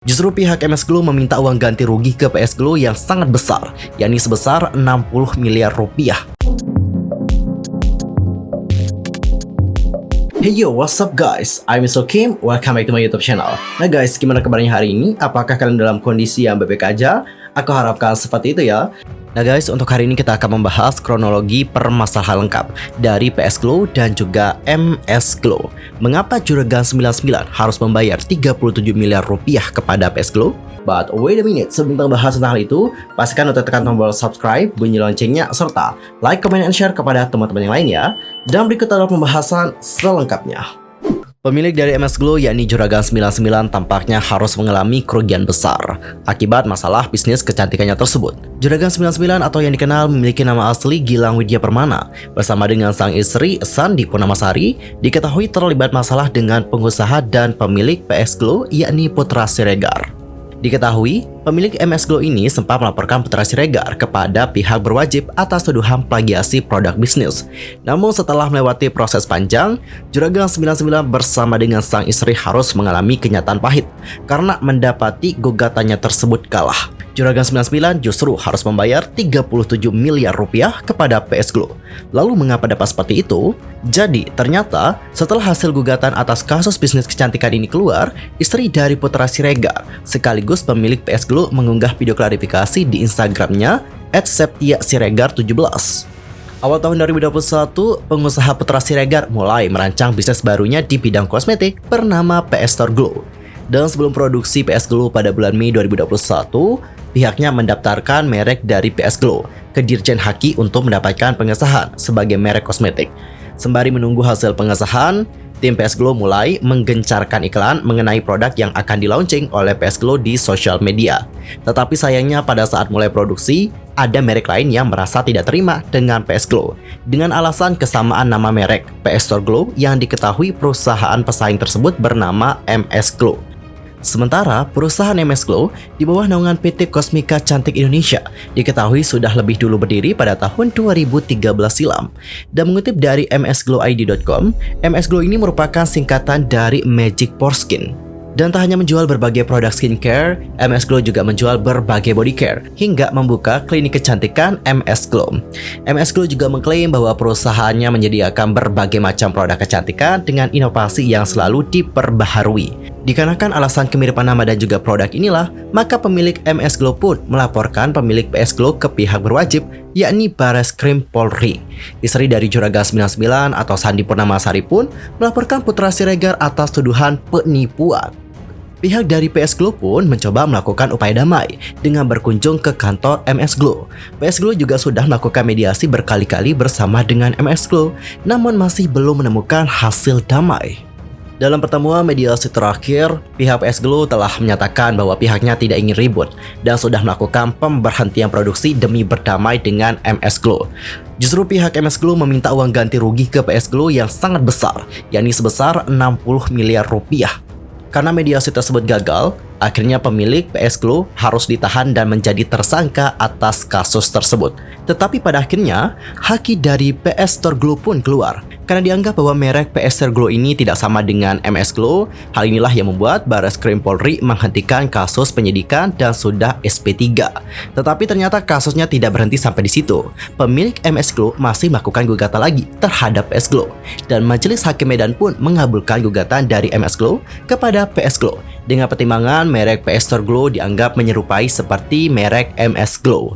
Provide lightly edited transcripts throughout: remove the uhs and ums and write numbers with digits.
Justru pihak MS Glow meminta uang ganti rugi ke PS Glow yang sangat besar, yakni sebesar 60 miliar rupiah. Hey yo, what's up guys? I'm Mr. Kim, welcome back to my YouTube channel. Nah guys, gimana kabarnya hari ini? Apakah kalian dalam kondisi yang baik-baik aja? Aku harapkan seperti itu ya. Nah guys, untuk hari ini kita akan membahas kronologi permasalahan lengkap dari PS Glow dan juga MS Glow. Mengapa Juragan 99 harus membayar 37 miliar rupiah kepada PS Glow? But wait a minute, sebelum kita bahas tentang hal itu, pastikan untuk tekan tombol subscribe, bunyi loncengnya, serta like, comment, and share kepada teman-teman yang lain ya. Dan berikut adalah pembahasan selengkapnya. Pemilik dari MS Glow yakni Juragan 99 tampaknya harus mengalami kerugian besar akibat masalah bisnis kecantikannya tersebut. Juragan 99 atau yang dikenal memiliki nama asli Gilang Widya Permana bersama dengan sang istri Sandi Purnamasari diketahui terlibat masalah dengan pengusaha dan pemilik PS Glow yakni Putra Siregar. Diketahui, pemilik MS Glow ini sempat melaporkan Putra Siregar kepada pihak berwajib atas tuduhan plagiasi produk bisnis. Namun setelah melewati proses panjang, Juragan 99 bersama dengan sang istri harus mengalami kenyataan pahit karena mendapati gugatannya tersebut kalah. Juragan 99 justru harus membayar 37 miliar rupiah kepada PS Glow. Lalu mengapa dapat seperti itu? Jadi ternyata setelah hasil gugatan atas kasus bisnis kecantikan ini keluar, istri dari Putra Siregar sekaligus pemilik PS Glow mengunggah video klarifikasi di Instagramnya @septiasiregar17. Awal tahun 2021, pengusaha Putra Siregar mulai merancang bisnis barunya di bidang kosmetik bernama PS Store Glow. Dan sebelum produksi PS Glow pada bulan Mei 2021, pihaknya mendaftarkan merek dari PS Glow ke Dirjen Haki untuk mendapatkan pengesahan sebagai merek kosmetik. Sembari menunggu hasil pengesahan, tim PS Glow mulai menggencarkan iklan mengenai produk yang akan di-launching oleh PS Glow di sosial media. Tetapi sayangnya pada saat mulai produksi, ada merek lain yang merasa tidak terima dengan PS Glow dengan alasan kesamaan nama merek PS Store Glow yang diketahui perusahaan pesaing tersebut bernama MS Glow. Sementara perusahaan MS Glow di bawah naungan PT Cosmika Cantik Indonesia diketahui sudah lebih dulu berdiri pada tahun 2013 silam. Dan mengutip dari msglowid.com, MS Glow ini merupakan singkatan dari Magic Pore Skin. Dan tak hanya menjual berbagai produk skincare, MS Glow juga menjual berbagai body care hingga membuka klinik kecantikan MS Glow. MS Glow juga mengklaim bahwa perusahaannya menyediakan berbagai macam produk kecantikan dengan inovasi yang selalu diperbaharui. Dikarenakan alasan kemiripan nama dan juga produk inilah, maka pemilik MS Glow pun melaporkan pemilik PS Glow ke pihak berwajib, yakni Bareskrim Polri. Istri dari Juragan 99 atau Sandi Purnamasari pun melaporkan Putra Siregar atas tuduhan penipuan. Pihak dari PS Glow pun mencoba melakukan upaya damai dengan berkunjung ke kantor MS Glow. PS Glow juga sudah melakukan mediasi berkali-kali bersama dengan MS Glow, namun masih belum menemukan hasil damai. Dalam pertemuan mediasi terakhir, pihak PS Glow telah menyatakan bahwa pihaknya tidak ingin ribut dan sudah melakukan pemberhentian produksi demi berdamai dengan MS Glow. Justru pihak MS Glow meminta uang ganti rugi ke PS Glow yang sangat besar, yakni sebesar 60 miliar rupiah. Karena mediasi tersebut gagal, akhirnya pemilik PS Glow harus ditahan dan menjadi tersangka atas kasus tersebut. Tetapi pada akhirnya, haki dari PS Store Glow pun keluar karena dianggap bahwa merek PS Store Glow ini tidak sama dengan MS Glow. Hal inilah yang membuat Bareskrim Polri menghentikan kasus penyidikan dan sudah SP3. Tetapi ternyata kasusnya tidak berhenti sampai di situ. Pemilik MS Glow masih melakukan gugatan lagi terhadap PS Glow. Dan Majelis Hakim Medan pun mengabulkan gugatan dari MS Glow kepada PS Glow dengan pertimbangan merek PS Store Glow dianggap menyerupai seperti merek MS Glow.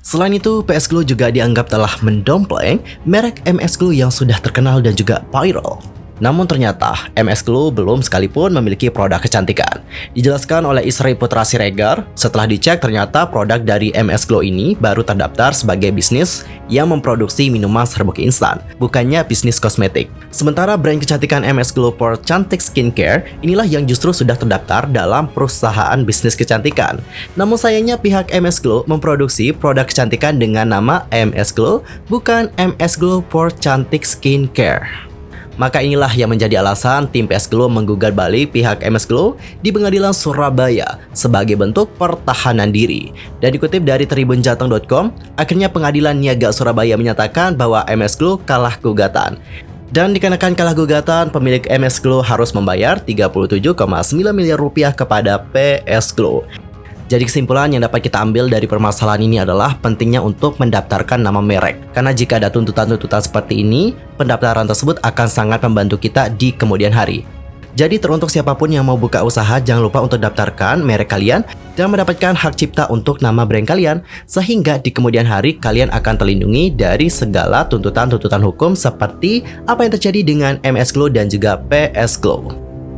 Selain itu, PS Glow juga dianggap telah mendompleng merek MS Glow yang sudah terkenal dan juga viral. Namun ternyata MS Glow belum sekalipun memiliki produk kecantikan. Dijelaskan oleh istri Putra Siregar, setelah dicek ternyata produk dari MS Glow ini baru terdaftar sebagai bisnis yang memproduksi minuman serbuk instan, bukannya bisnis kosmetik. Sementara brand kecantikan MS Glow Pore Cantik Skincare inilah yang justru sudah terdaftar dalam perusahaan bisnis kecantikan. Namun sayangnya pihak MS Glow memproduksi produk kecantikan dengan nama MS Glow, bukan MS Glow Pore Cantik Skincare. Maka inilah yang menjadi alasan tim PS Glow menggugat balik pihak MS Glow di Pengadilan Surabaya sebagai bentuk pertahanan diri. Dan dikutip dari tribunjateng.com, akhirnya Pengadilan Niaga Surabaya menyatakan bahwa MS Glow kalah gugatan. Dan dikarenakan kalah gugatan, pemilik MS Glow harus membayar 37,9 miliar rupiah kepada PS Glow. Jadi kesimpulan yang dapat kita ambil dari permasalahan ini adalah pentingnya untuk mendaftarkan nama merek. Karena jika ada tuntutan-tuntutan seperti ini, pendaftaran tersebut akan sangat membantu kita di kemudian hari. Jadi teruntuk siapapun yang mau buka usaha, jangan lupa untuk daftarkan merek kalian dan mendapatkan hak cipta untuk nama brand kalian, sehingga di kemudian hari kalian akan terlindungi dari segala tuntutan-tuntutan hukum seperti apa yang terjadi dengan MS Glow dan juga PS Glow.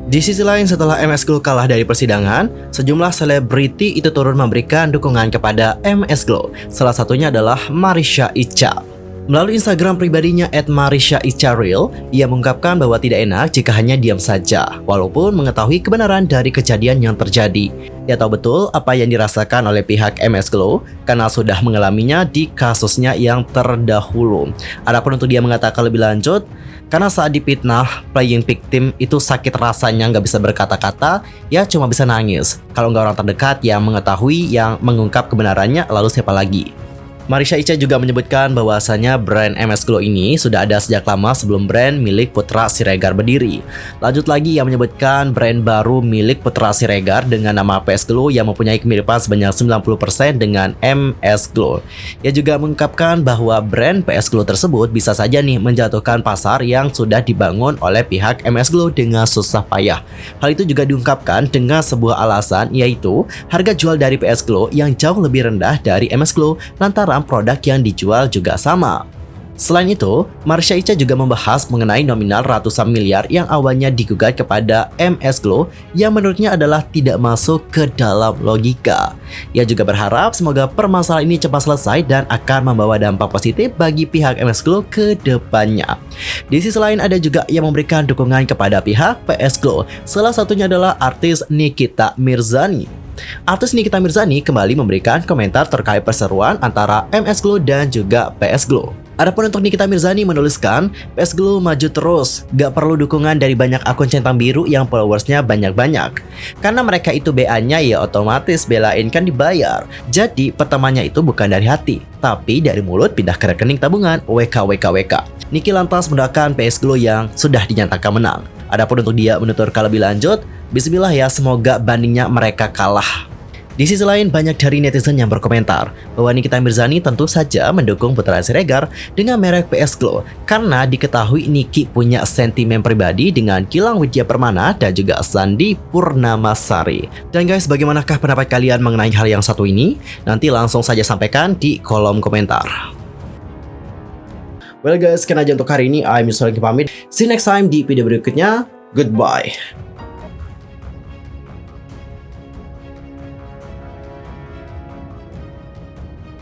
Di sisi lain, setelah MS Glow kalah dari persidangan, sejumlah selebriti itu turun memberikan dukungan kepada MS Glow. Salah satunya adalah Marisha Icha. Melalui Instagram pribadinya @marisha_icha_real, ia mengungkapkan bahwa tidak enak jika hanya diam saja, walaupun mengetahui kebenaran dari kejadian yang terjadi. Ia tahu betul apa yang dirasakan oleh pihak MS Glow karena sudah mengalaminya di kasusnya yang terdahulu. Adapun untuk dia mengatakan lebih lanjut, karena saat dipitnah, playing victim itu sakit rasanya, nggak bisa berkata-kata, ya cuma bisa nangis. Kalau nggak orang terdekat yang mengetahui, yang mengungkap kebenarannya, lalu siapa lagi? Marisha Icha juga menyebutkan bahwasanya brand MS Glow ini sudah ada sejak lama sebelum brand milik Putra Siregar berdiri. Lanjut lagi, ia menyebutkan brand baru milik Putra Siregar dengan nama PS Glow yang mempunyai kemiripan sebanyak 90% dengan MS Glow. Ia juga mengungkapkan bahwa brand PS Glow tersebut bisa saja nih menjatuhkan pasar yang sudah dibangun oleh pihak MS Glow dengan susah payah. Hal itu juga diungkapkan dengan sebuah alasan, yaitu harga jual dari PS Glow yang jauh lebih rendah dari MS Glow lantaran produk yang dijual juga sama. Selain itu, Marisha Icha juga membahas mengenai nominal ratusan miliar yang awalnya digugat kepada MS Glow yang menurutnya adalah tidak masuk ke dalam logika. Ia juga berharap semoga permasalahan ini cepat selesai dan akan membawa dampak positif bagi pihak MS Glow ke depannya. Di sisi lain, ada juga yang memberikan dukungan kepada pihak PS Glow. Salah satunya adalah artis Nikita Mirzani. Artis Nikita Mirzani kembali memberikan komentar terkait perseteruan antara MS Glow dan juga PS Glow. Adapun untuk Nikita Mirzani menuliskan, PS Glow maju terus, gak perlu dukungan dari banyak akun centang biru yang followersnya banyak-banyak. Karena mereka itu BA-nya ya otomatis belain kan dibayar. Jadi pertamanya itu bukan dari hati, tapi dari mulut pindah ke rekening tabungan WKWKWK. Niki lantas mendoakan PS Glow yang sudah dinyatakan menang. Adapun untuk dia menuturkan lebih lanjut, bismillah ya, semoga bandingnya mereka kalah. Di sisi lain, banyak dari netizen yang berkomentar bahwa Nikita Mirzani tentu saja mendukung Putra Siregar dengan merek PS Glow karena diketahui Niki punya sentimen pribadi dengan Gilang Widya Permana dan juga Sandi Purnamasari. Dan guys, bagaimanakah pendapat kalian mengenai hal yang satu ini? Nanti langsung saja sampaikan di kolom komentar. Well guys, sekian aja untuk hari ini. I'm Yusuf pamit. See you next time di video berikutnya. Goodbye.